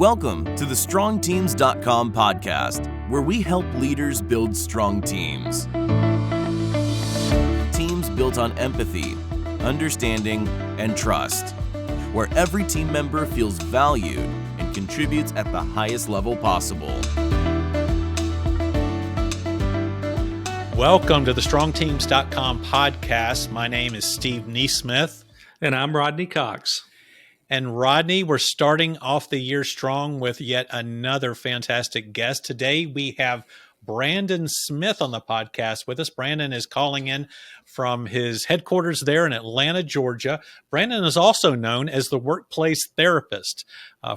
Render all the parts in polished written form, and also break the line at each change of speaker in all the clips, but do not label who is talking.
Welcome to the StrongTeams.com podcast, where we help leaders build strong teams. Teams built on empathy, understanding, and trust, where every team member feels valued and contributes at the highest level possible.
Welcome to the StrongTeams.com podcast. My name is Steve Neesmith.
And I'm Rodney Cox.
And Rodney, we're starting off the year strong with yet another fantastic guest. Today we have Brandon Smith on the podcast with us. Brandon is calling in from his headquarters there in Atlanta, Georgia. Brandon is also known as the workplace therapist.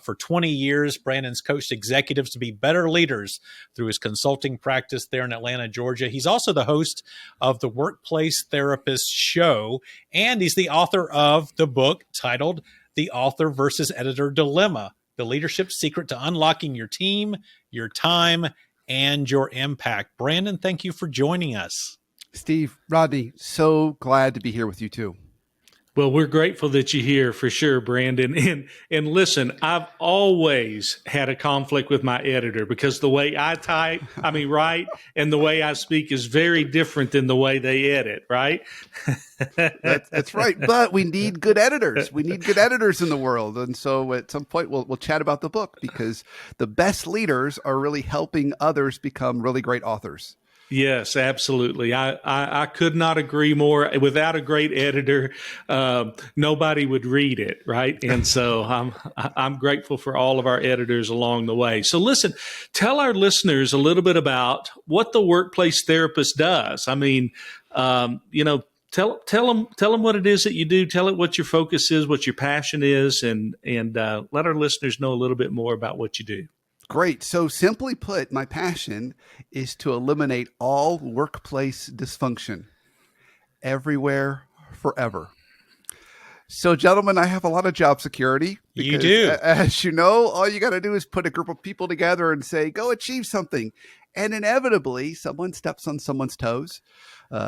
For 20 years, Brandon's coached executives to be better leaders through his consulting practice there in Atlanta, Georgia. He's also the host of the Workplace Therapist Show, and he's the author of the book titled The Author versus Editor Dilemma, The Leadership Secret to Unlocking Your Team, Your Time, and Your Impact. Brandon, thank you for joining us.
Steve, Rodney, so glad to be here with you too.
Well, we're grateful that you're here for sure, Brandon. And listen, I've always had a conflict with my editor because the way I write, and the way I speak is very different than the way they edit, right?
That's right. But we need good editors. We need good editors in the world. And so at some point we'll chat about the book, because the best leaders are really helping others become really great authors.
Yes, absolutely. I could not agree more. Without a great editor, nobody would read it, right? And so I'm grateful for all of our editors along the way. So listen, tell our listeners a little bit about what the workplace therapist does. I mean, tell them what it is that you do. Tell it what your focus is, what your passion is, and let our listeners know a little bit more about what you do.
Great. So simply put, my passion is to eliminate all workplace dysfunction everywhere, forever. So, gentlemen, I have a lot of job security. Because,
you do.
As you know, all you got to do is put a group of people together and say, go achieve something. And inevitably, someone steps on someone's toes.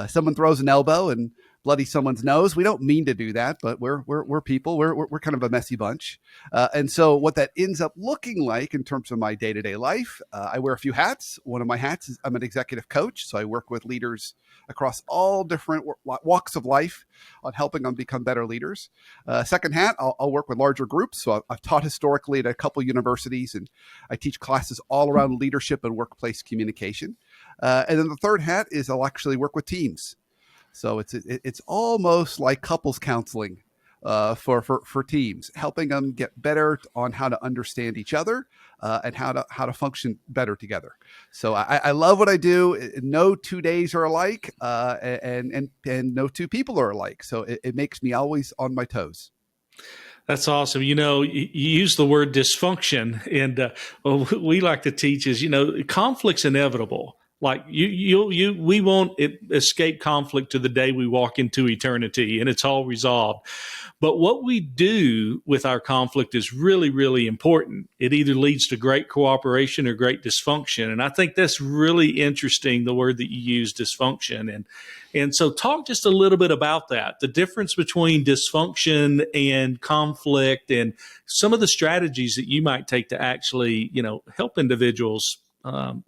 Someone throws an elbow and bloody someone's nose. We don't mean to do that, but we're people. We're kind of a messy bunch. And so what that ends up looking like in terms of my day-to-day life, I wear a few hats. One of my hats is I'm an executive coach. So I work with leaders across all different walks of life on helping them become better leaders. Second hat, I'll work with larger groups. So I've taught historically at a couple universities, and I teach classes all around leadership and workplace communication. And then the third hat is I'll actually work with teams. So it's almost like couples counseling for teams, helping them get better on how to understand each other and how to function better together. So I love what I do. No 2 days are alike, and no two people are alike. So it makes me always on my toes.
That's awesome. You use the word dysfunction, and what we like to teach is, conflict's inevitable. Like we won't escape conflict to the day we walk into eternity, and it's all resolved. But what we do with our conflict is really, really important. It either leads to great cooperation or great dysfunction. And I think that's really interesting, the word that you use, dysfunction. And so talk just a little bit about that, the difference between dysfunction and conflict, and some of the strategies that you might take to actually, help individuals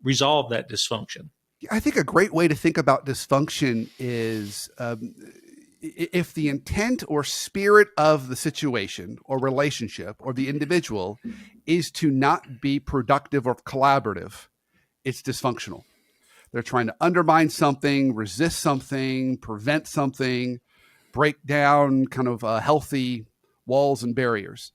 resolve that dysfunction.
I think a great way to think about dysfunction is if the intent or spirit of the situation or relationship or the individual is to not be productive or collaborative, it's dysfunctional. They're trying to undermine something, resist something, prevent something, break down kind of healthy walls and barriers.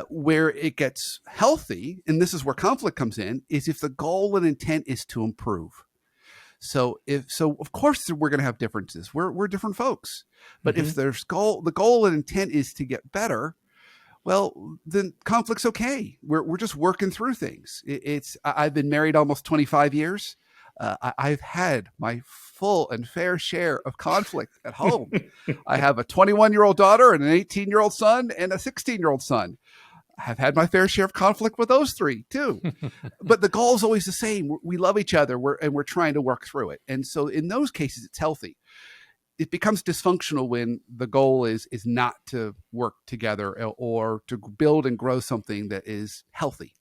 Where it gets healthy, and this is where conflict comes in, is if the goal and intent is to improve. So of course we're going to have differences. We're different folks, but if the goal and intent is to get better, well, then conflict's okay. We're just working through things. I've been married almost 25 years. I've had my full and fair share of conflict at home. I have a 21-year-old daughter and an 18-year-old son and a 16-year-old son. I've had my fair share of conflict with those three too. But the goal is always the same. We love each other, and we're trying to work through it. And so in those cases, it's healthy. it becomes dysfunctional when the goal is not to work together or to build and grow something that is healthy.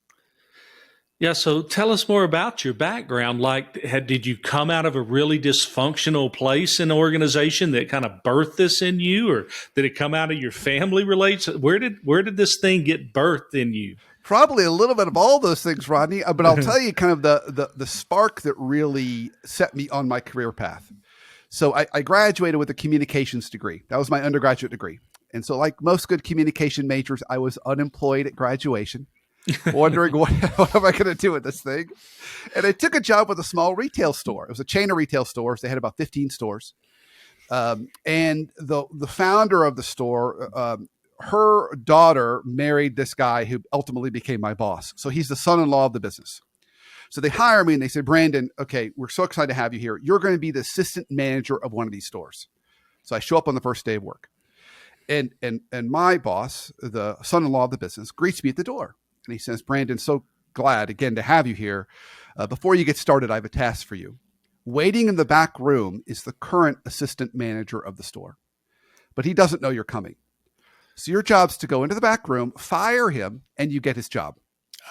Yeah, so tell us more about your background. Like, did you come out of a really dysfunctional place in the organization that kind of birthed this in you, or did it come out of your family relations? Where did this thing get birthed in you?
Probably a little bit of all those things, Rodney. But I'll tell you kind of the spark that really set me on my career path. So I graduated with a communications degree. That was my undergraduate degree. And so like most good communication majors, I was unemployed at graduation. Wondering what am I going to do with this thing? And I took a job with a small retail store. It was a chain of retail stores. They had about 15 stores. And the founder of the store, her daughter married this guy who ultimately became my boss. So he's the son-in-law of the business. So they hire me and they say, Brandon, okay, we're so excited to have you here. You're going to be the assistant manager of one of these stores. So I show up on the first day of work. And my boss, the son-in-law of the business, greets me at the door. And he says, Brandon, so glad again to have you here. Before you get started, I have a task for you. Waiting in the back room is the current assistant manager of the store, but he doesn't know you're coming. So your job's to go into the back room, fire him, and you get his job.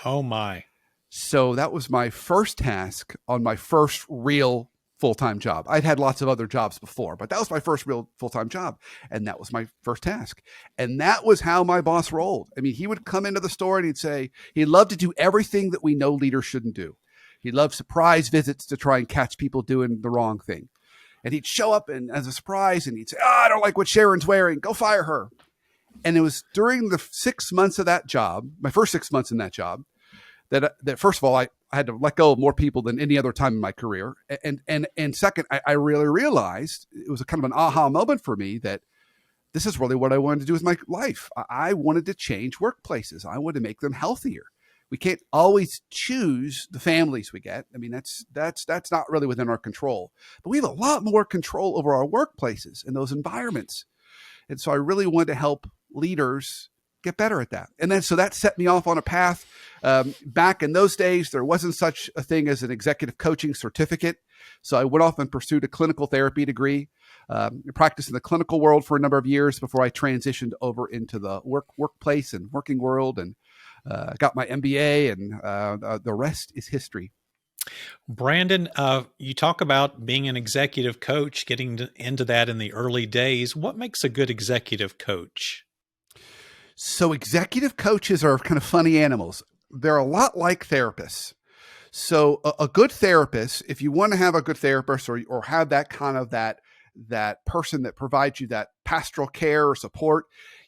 Oh my.
So that was my first task on my first real full-time job. I'd had lots of other jobs before, but that was my first real full-time job. And that was my first task. And that was how my boss rolled. I mean, he would come into the store and he'd say, he'd love to do everything that we know leaders shouldn't do. He loved surprise visits to try and catch people doing the wrong thing. And he'd show up and as a surprise and he'd say, I don't like what Sharon's wearing. Go fire her. And it was during the 6 months of that job, my first 6 months in that job, that first of all, I had to let go of more people than any other time in my career. And second, I really realized it was a kind of an aha moment for me that this is really what I wanted to do with my life. I wanted to change workplaces. I wanted to make them healthier. We can't always choose the families we get. I mean, that's not really within our control, but we have a lot more control over our workplaces and those environments. And so I really wanted to help leaders get better at that. And then, so that set me off on a path. Back in those days, there wasn't such a thing as an executive coaching certificate. So I went off and pursued a clinical therapy degree, practiced in the clinical world for a number of years before I transitioned over into the workplace and working world, and got my MBA, and the rest is history.
Brandon, you talk about being an executive coach, getting into that in the early days. What makes a good executive coach?
So executive coaches are kind of funny animals. They're a lot like therapists. So a good therapist, if you want to have a good therapist or have that kind of that person that provides you that pastoral care or support,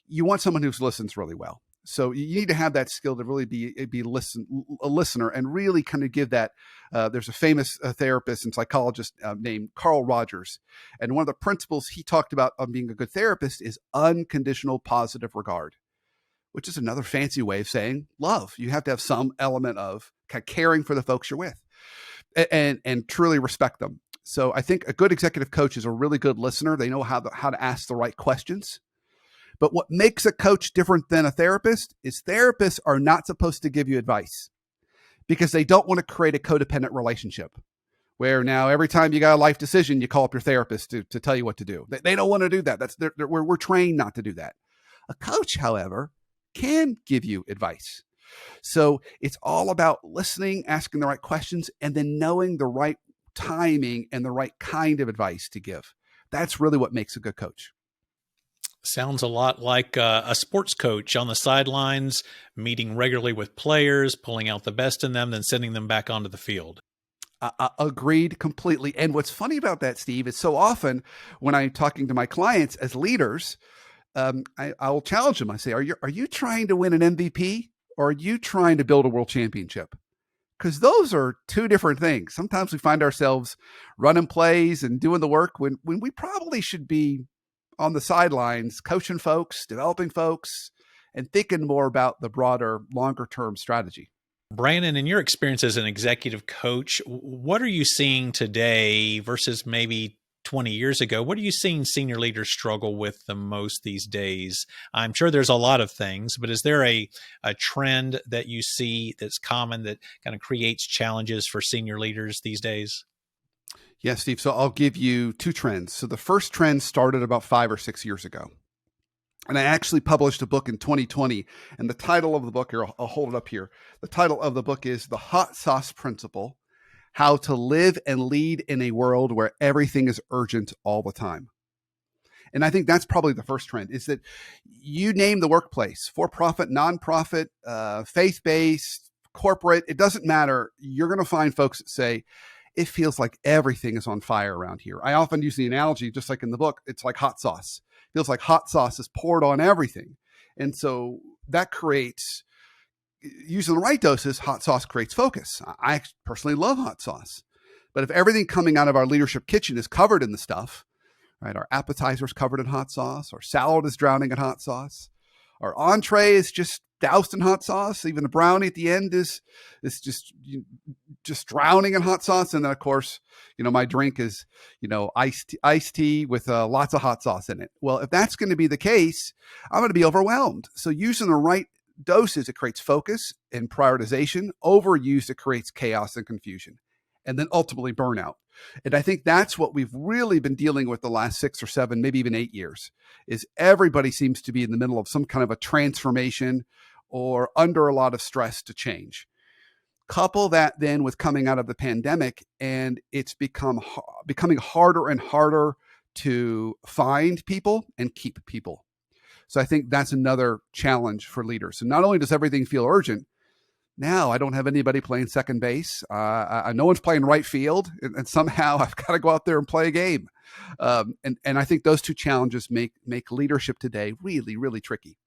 you want someone who listens really well. So you need to have that skill to really be a listener and really kind of give that. There's a famous therapist and psychologist named Carl Rogers. And one of the principles he talked about on being a good therapist is unconditional positive regard, which is another fancy way of saying love. You have to have some element of kind of caring for the folks you're with and truly respect them. So I think a good executive coach is a really good listener. They know how to ask the right questions. But what makes a coach different than a therapist is therapists are not supposed to give you advice because they don't want to create a codependent relationship where now every time you got a life decision, you call up your therapist to tell you what to do. They don't want to do that. We're trained not to do that. A coach, however, can give you advice. So it's all about listening, asking the right questions, and then knowing the right timing and the right kind of advice to give. That's really what makes a good coach.
Sounds a lot like a sports coach on the sidelines, meeting regularly with players, pulling out the best in them, then sending them back onto the field.
Agreed completely. And what's funny about that, Steve, is so often when I'm talking to my clients as leaders, I'll challenge them. I say, are you trying to win an MVP or are you trying to build a world championship? Because those are two different things. Sometimes we find ourselves running plays and doing the work when we probably should be on the sidelines, coaching folks, developing folks, and thinking more about the broader, longer term strategy.
Brandon, in your experience as an executive coach, what are you seeing today versus maybe 20 years ago? What are you seeing senior leaders struggle with the most these days? I'm sure there's a lot of things, but is there a trend that you see that's common that kind of creates challenges for senior leaders these days?
Yeah, Steve. So I'll give you two trends. So the first trend started about 5 or 6 years ago. And I actually published a book in 2020. And the title of the book, here, I'll hold it up here. The title of the book is The Hot Sauce Principle: How to Live and Lead in a World Where Everything is Urgent All the Time. And I think that's probably the first trend, is that you name the workplace, for-profit, nonprofit, faith-based, corporate, it doesn't matter. You're going to find folks that say, it feels like everything is on fire around here. I often use the analogy, just like in the book, it's like hot sauce. It feels like hot sauce is poured on everything. And so that creates, using the right doses, hot sauce creates focus. I personally love hot sauce. But if everything coming out of our leadership kitchen is covered in the stuff, right? Our appetizer's covered in hot sauce, our salad is drowning in hot sauce, our entree is just doused in hot sauce. Even the brownie at the end is just drowning in hot sauce. And then, of course, my drink is, iced tea with lots of hot sauce in it. Well, if that's going to be the case, I'm going to be overwhelmed. So using the right doses, it creates focus and prioritization. Overused, it creates chaos and confusion, and then ultimately burnout. And I think that's what we've really been dealing with the last 6 or 7, maybe even 8 years, is everybody seems to be in the middle of some kind of a transformation or under a lot of stress to change. Couple that then with coming out of the pandemic, and it's becoming harder and harder to find people and keep people. So I think that's another challenge for leaders. So not only does everything feel urgent, now I don't have anybody playing second base. No one's playing right field, and somehow I've got to go out there and play a game. And I think those two challenges make leadership today really, really tricky.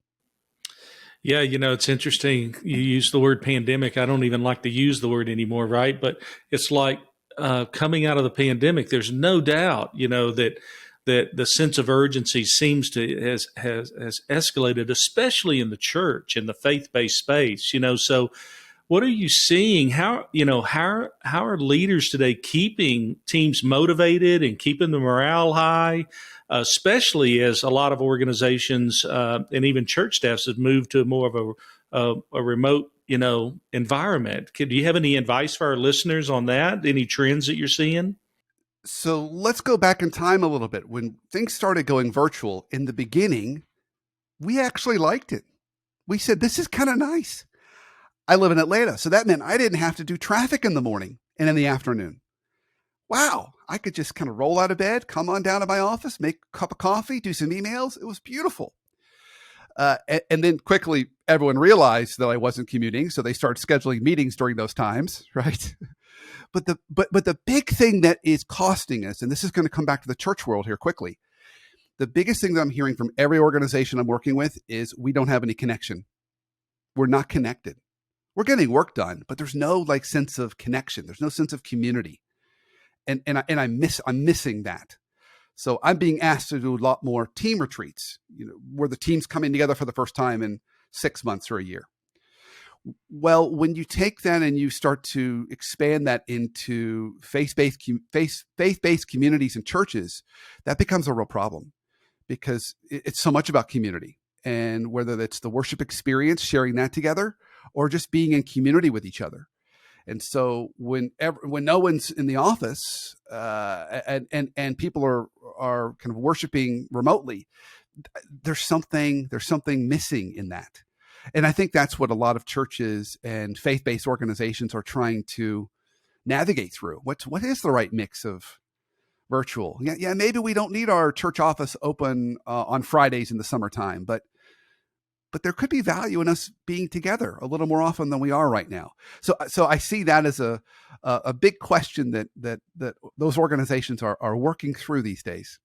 Yeah, it's interesting. You use the word pandemic. I don't even like to use the word anymore, right? But it's like coming out of the pandemic. There's no doubt, that the sense of urgency seems to has escalated, especially in the church, in the faith-based space. So what are you seeing? How are leaders today keeping teams motivated and keeping the morale high, especially as a lot of organizations and even church staffs have moved to more of a remote, environment? Do you have any advice for our listeners on that? Any trends that you're seeing?
So let's go back in time a little bit. When things started going virtual in the beginning, we actually liked it. We said, this is kind of nice. I live in Atlanta, so that meant I didn't have to do traffic in the morning and in the afternoon. Wow, I could just kind of roll out of bed, come on down to my office, make a cup of coffee, do some emails. It was beautiful. And then quickly, everyone realized that I wasn't commuting, so they started scheduling meetings during those times, right? But the big thing that is costing us, and this is going to come back to the church world here quickly, the biggest thing that I'm hearing from every organization I'm working with is we don't have any connection. We're not connected. We're getting work done, but there's no sense of connection. There's no sense of community. And I'm missing that. So I'm being asked to do a lot more team retreats, where the team's coming together for the first time in 6 months or a year. Well, when you take that and you start to expand that into faith-based communities and churches, that becomes a real problem, because it's so much about community. And whether that's the worship experience, sharing that together, or just being in community with each other. And so when no one's in the office and people are kind of worshiping remotely, there's something missing in that. And I think that's what a lot of churches and faith-based organizations are trying to navigate through. What is the right mix of virtual? Yeah, maybe we don't need our church office open on Fridays in the summertime, but there could be value in us being together a little more often than we are right now. So I see that as a big question that those organizations are working through these days.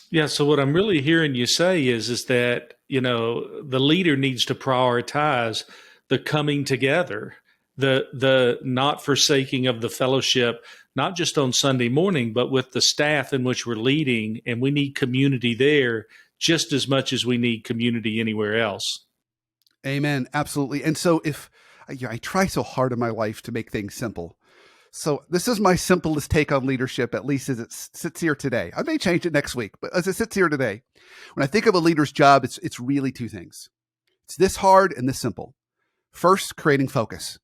Yeah. So what I'm really hearing you say is that, the leader needs to prioritize the coming together, the not forsaking of the fellowship, not just on Sunday morning, but with the staff in which we're leading. And we need community there just as much as we need community anywhere else.
Amen. Absolutely. And so if I try so hard in my life to make things simple. So this is my simplest take on leadership, at least as it sits here today. I may change it next week, but as it sits here today, when I think of a leader's job, it's really two things. It's this hard and this simple. First, creating focus.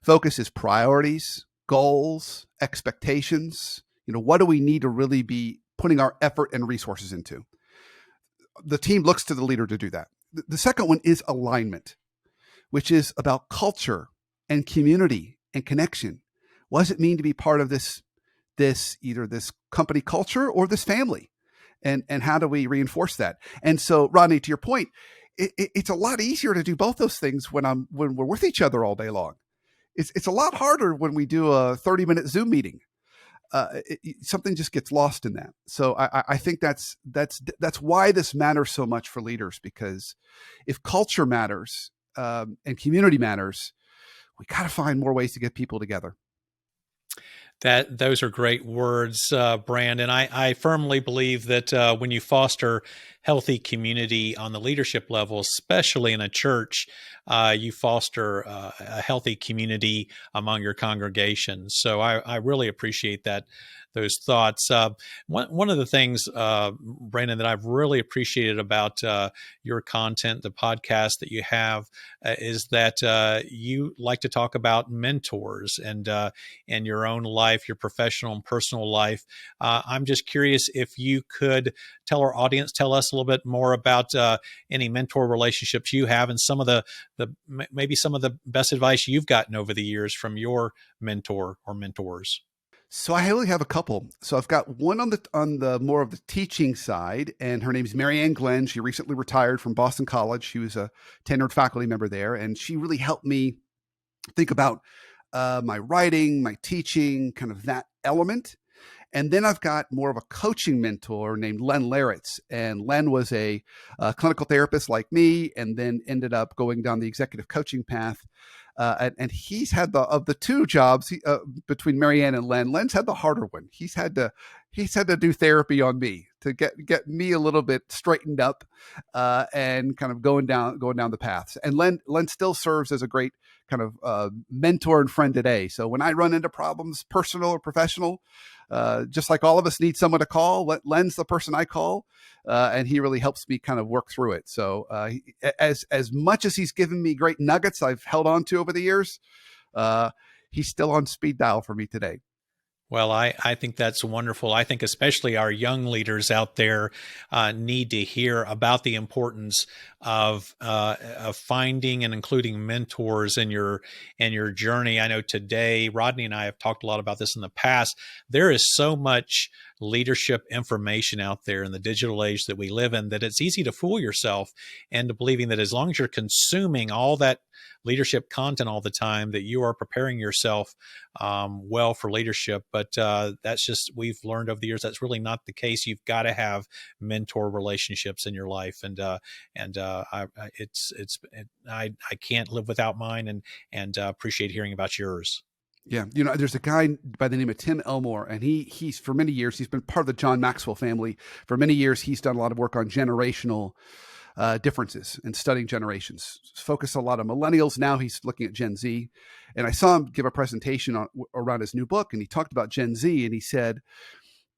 Focus is priorities, goals, expectations, What do we need to really be putting our effort and resources into? The team looks to the leader to do that. The second one is alignment, which is about culture and community and connection. What does it mean to be part of this either this company culture or this family? And how do we reinforce that? And so, Rodney, to your point, it's a lot easier to do both those things when we're with each other all day long. It's a lot harder when we do a 30-minute Zoom meeting. Something just gets lost in that. So I think that's why this matters so much for leaders, because if culture matters and community matters, we got to find more ways to get people together.
Those are great words, Brandon. I firmly believe that when you foster healthy community on the leadership level, especially in a church, you foster a healthy community among your congregation. So I really appreciate those thoughts. One of the things, Brandon, that I've really appreciated about your content, the podcast that you have, is that you like to talk about mentors and your own life, your professional and personal life. I'm just curious if you could tell us a little bit more about any mentor relationships you have and some of maybe some of the best advice you've gotten over the years from your mentor or mentors.
So I only have a couple. So I've got one on the more of the teaching side, and her name's Mary Ann Glenn. She recently retired from Boston College. She was a tenured faculty member there, and she really helped me think about my writing, my teaching, kind of that element. And then I've got more of a coaching mentor named Len Laritz. And Len was a clinical therapist like me, and then ended up going down the executive coaching path. And he's had of the two jobs between Marianne and Len's had the harder one. He's had to do therapy on me to get me a little bit straightened up and kind of going down the paths. And Len still serves as a great kind of mentor and friend today. So when I run into problems, personal or professional, just like all of us need someone to call, Len's the person I call, and he really helps me kind of work through it. So as much as he's given me great nuggets I've held on to over the years, he's still on speed dial for me today.
Well, I think that's wonderful. I think especially our young leaders out there need to hear about the importance of finding and including mentors in your journey. I know today, Rodney and I have talked a lot about this in the past. There is so much leadership information out there in the digital age that we live in that it's easy to fool yourself into believing that as long as you're consuming all that leadership content all the time, that you are preparing yourself well for leadership. But that's just, we've learned over the years, that's really not the case. You've got to have mentor relationships in your life. And I can't live without mine, and appreciate hearing about yours.
Yeah. There's a guy by the name of Tim Elmore, and he's for many years, he's been part of the John Maxwell family. For many years, he's done a lot of work on generational differences and studying generations. Focus a lot on millennials. Now he's looking at Gen Z. And I saw him give a presentation around his new book, and he talked about Gen Z, and he said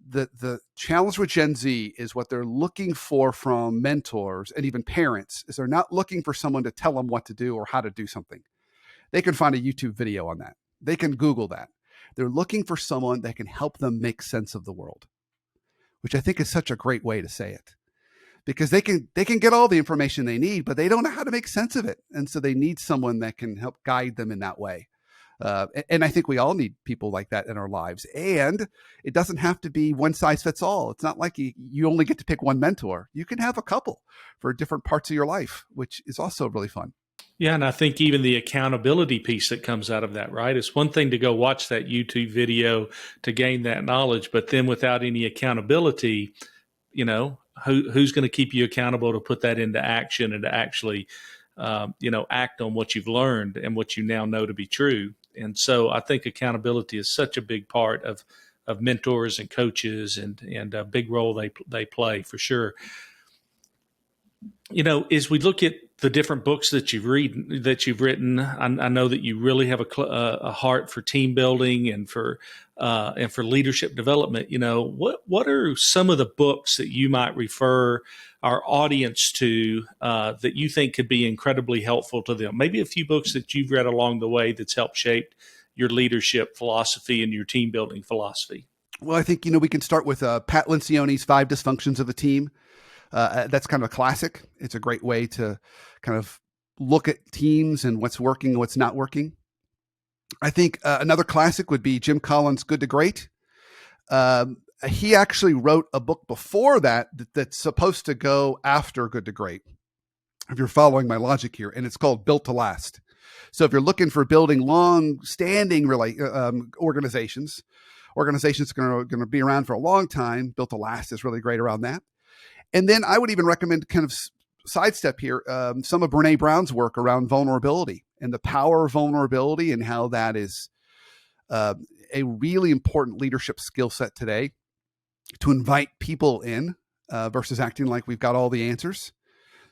the challenge with Gen Z is what they're looking for from mentors and even parents is they're not looking for someone to tell them what to do or how to do something. They can find a YouTube video on that. They can Google that. They're looking for someone that can help them make sense of the world, which I think is such a great way to say it, because they can get all the information they need, but they don't know how to make sense of it. And so they need someone that can help guide them in that way. And I think we all need people like that in our lives. And it doesn't have to be one size fits all. It's not like you only get to pick one mentor. You can have a couple for different parts of your life, which is also really fun.
Yeah, and I think even the accountability piece that comes out of that, right? It's one thing to go watch that YouTube video to gain that knowledge, but then without any accountability, who's going to keep you accountable to put that into action and to actually, act on what you've learned and what you now know to be true. And so I think accountability is such a big part of mentors and coaches and a big role they play for sure. As we look at the different books that you've written, I know that you really have a heart for team building and for leadership development. What are some of the books that you might refer our audience to that you think could be incredibly helpful to them? Maybe a few books that you've read along the way that's helped shape your leadership philosophy and your team building philosophy.
Well, I think, we can start with Pat Lencioni's 5 Dysfunctions of a Team. That's kind of a classic. It's a great way to kind of look at teams and what's working and what's not working. I think another classic would be Jim Collins' Good to Great. He actually wrote a book before that's supposed to go after Good to Great, if you're following my logic here, and it's called Built to Last. So if you're looking for building long-standing organizations going to be around for a long time, Built to Last is really great around that. And then I would even recommend, kind of sidestep here, some of Brene Brown's work around vulnerability and the power of vulnerability and how that is a really important leadership skill set today, to invite people in versus acting like we've got all the answers.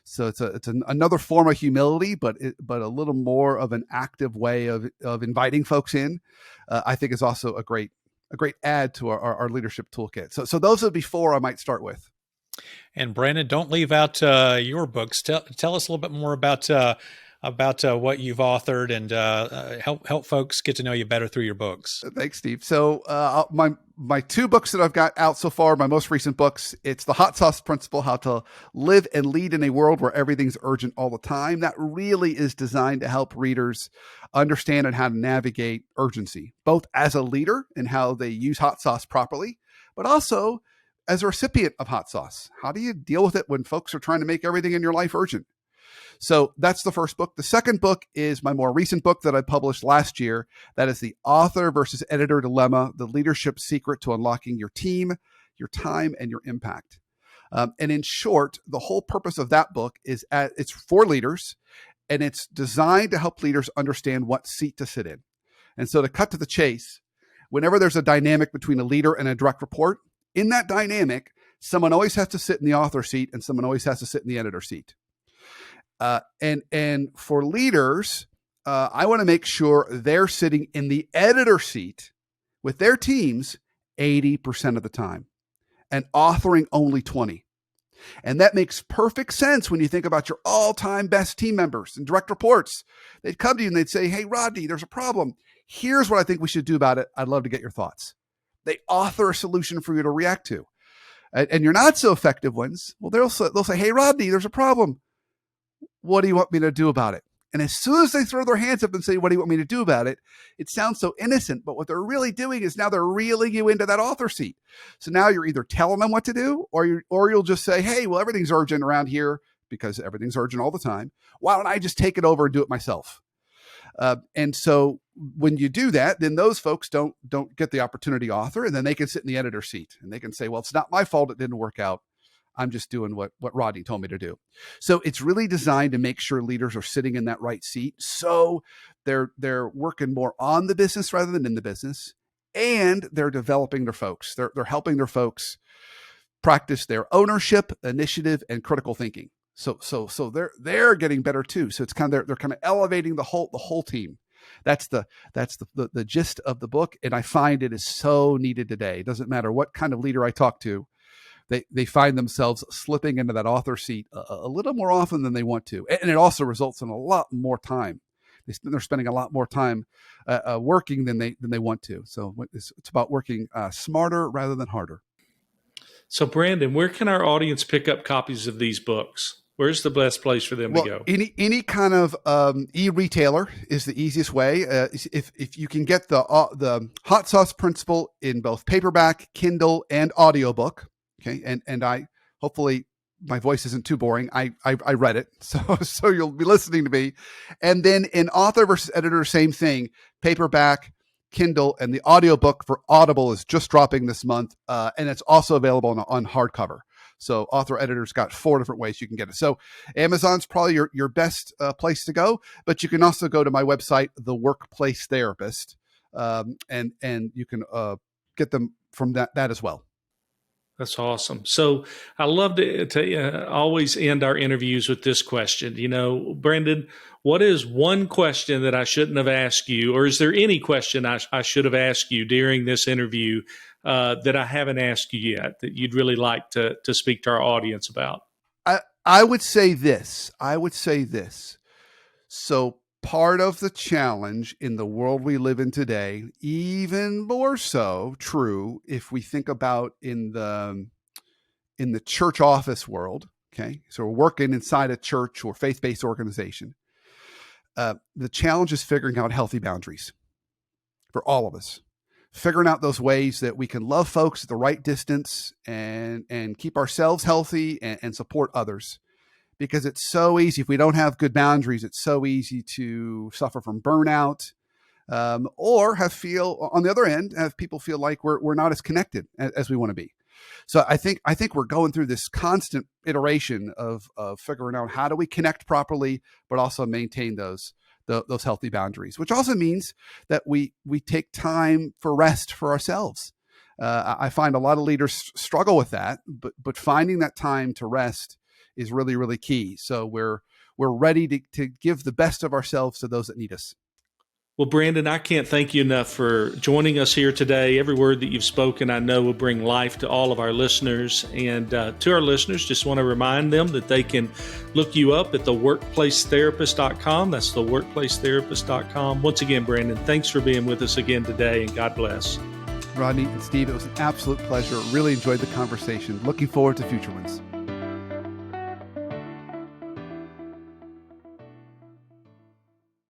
So it's another form of humility, but a little more of an active way of inviting folks in. I think is also a great add to our leadership toolkit. So those would be 4 I might start with.
And Brandon, don't leave out your books. Tell us a little bit more about what you've authored, and help folks get to know you better through your books.
Thanks, Steve. So my 2 books that I've got out so far, my most recent books, it's The Hot Sauce Principle: How to Live and Lead in a World Where Everything's Urgent All the Time. That really is designed to help readers understand and how to navigate urgency, both as a leader and how they use hot sauce properly, but also as a recipient of hot sauce. How do you deal with it when folks are trying to make everything in your life urgent? So that's the first book. The second book is my more recent book that I published last year. That is The Author versus Editor Dilemma: The Leadership Secret to Unlocking Your Team, Your Time, and Your Impact. And in short, the whole purpose of that book is it's for leaders, and it's designed to help leaders understand what seat to sit in. And so, to cut to the chase, whenever there's a dynamic between a leader and a direct report, in that dynamic, someone always has to sit in the author seat and someone always has to sit in the editor seat. And for leaders, I want to make sure they're sitting in the editor seat with their teams 80% of the time and authoring only 20. And that makes perfect sense when you think about your all-time best team members and direct reports. They'd come to you and they'd say, "Hey, Rodney, there's a problem. Here's what I think we should do about it. I'd love to get your thoughts." They author a solution for you to react to. And your not so effective ones, well, they'll say, "Hey, Rodney, there's a problem. What do you want me to do about it?" And as soon as they throw their hands up and say, "What do you want me to do about it?" it sounds so innocent, but what they're really doing is now they're reeling you into that author seat. So now you're either telling them what to do, or you'll just say, "Hey, well, everything's urgent around here because everything's urgent all the time. Why don't I just take it over and do it myself?" And so when you do that, then those folks don't get the opportunity to author, and then they can sit in the editor seat and they can say, "Well, it's not my fault it didn't work out. I'm just doing what Rodney told me to do." So it's really designed to make sure leaders are sitting in that right seat. So they're working more on the business rather than in the business, and they're developing their folks. They're helping their folks practice their ownership, initiative, and critical thinking. So they're getting better too. So it's kind of they're kind of elevating the whole team. That's the gist of the book, and I find it is so needed today. It doesn't matter what kind of leader I talk to. They find themselves slipping into that author seat a little more often than they want to. And it also results in a lot more time. They're spending a lot more time working than they want to. So it's about working smarter rather than harder.
So Brandon, where can our audience pick up copies of these books? Where's the best place for them to go?
Any kind of e-retailer is the easiest way. If you can get the Hot Sauce Principle in both paperback, Kindle, and audiobook. Okay. And I, hopefully my voice isn't too boring. I read it. So you'll be listening to me. And then in author versus editor, same thing, paperback, Kindle, and the audiobook for Audible is just dropping this month. And it's also available on hardcover. So author editor's got 4 different ways you can get it. So Amazon's probably your best place to go, but you can also go to my website, The Workplace Therapist, and you can get them from that as well.
That's awesome. So I love to always end our interviews with this question. Brandon, what is one question that I shouldn't have asked you, or is there any question I should have asked you during this interview that I haven't asked you yet that you'd really like to speak to our audience about?
I would say this. So part of the challenge in the world we live in today, even more so true if we think about in the church office world. Okay, so we're working inside a church or faith-based organization. The challenge is figuring out healthy boundaries for all of us, figuring out those ways that we can love folks at the right distance and keep ourselves healthy and support others. Because it's so easy, if we don't have good boundaries, it's so easy to suffer from burnout, or have people feel like we're not as connected as we want to be. So I think we're going through this constant iteration of figuring out how do we connect properly, but also maintain those healthy boundaries, which also means that we take time for rest for ourselves. I find a lot of leaders struggle with that, but finding that time to rest is really, really key. So we're ready to give the best of ourselves to those that need us.
Well, Brandon, I can't thank you enough for joining us here today. Every word that you've spoken, I know, will bring life to all of our listeners. And to our listeners, just want to remind them that they can look you up at theworkplacetherapist.com. That's theworkplacetherapist.com. Once again, Brandon, thanks for being with us again today, and God bless.
Rodney and Steve, it was an absolute pleasure. Really enjoyed the conversation. Looking forward to future ones.